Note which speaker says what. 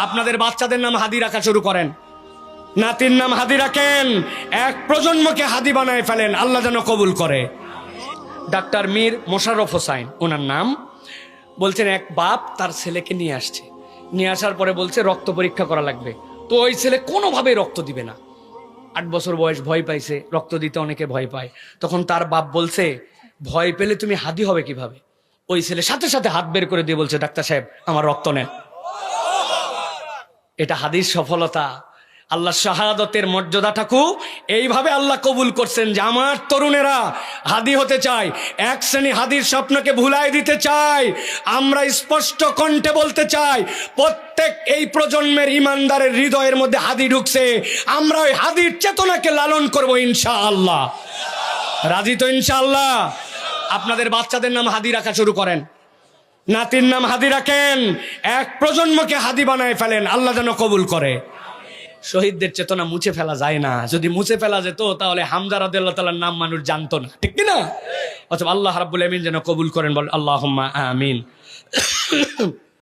Speaker 1: আপনাদের বাচ্চাদের নাম হাদি রাখা শুরু করেন, নাতির নাম হাদি রাখেন, এক প্রজন্মকে হাদি বানায় ফেলেন, আল্লাহ যেন কবুল করে। ডাক্তার মীর মোশাররফ হোসাইন ওনার নাম। বলছেন এক বাপ তার ছেলেকে নিয়ে আসছে, নিয়ে আসার পরে বলছে রক্ত পরীক্ষা করা লাগবে। তো ওই ছেলে কোনোভাবেই রক্ত দিবে না, 8 বছর বয়স, ভয় পাইছে, রক্ত দিতে অনেকে ভয় পায়। তখন তার বাপ বলছে ভয় পেলে তুমি হাদি হবে কিভাবে? ওই ছেলে সাথে সাথে হাত বের করে দিয়ে বলছে ডাক্তার সাহেব আমার রক্ত নেন। এটা হাদির সফলতা। আল্লাহ শাহাদতের মর্যাদাটাকু এইভাবে আল্লাহ কবুল করছেন যে আমার তরুণেরা হাদি হতে চায়, এক শ্রেণী হাদির স্বপ্নকে ভুলাই দিতে চায়। আমরা স্পষ্ট কণ্ঠে বলতে চাই প্রত্যেক এই প্রজন্মের ইমানদারের হৃদয়ের মধ্যে হাদি ঢুকছে, আমরা ওই হাদির চেতনাকে লালন করব ইনশাআল্লাহ। রাজি তো ইনশাআল্লাহ? আপনাদের বাচ্চাদের নাম হাদি রাখা শুরু করেন, নাতির নাম হাদি রাখেন, এক প্রজন্মকে হাদি বানায় ফেলেন, আল্লাহ যেন কবুল করে। শহীদদের চেতনা মুছে ফেলা যায় না, যদি মুছে ফেলা যেত তাহলে হামজা রাদিয়াল্লাহু তাআলার নাম মানুষ জানতো না, ঠিক কি না? অথবা আল্লাহ রাব্বুল আমিন যেন কবুল করেন, বল আল্লাহুম্মা আমিন।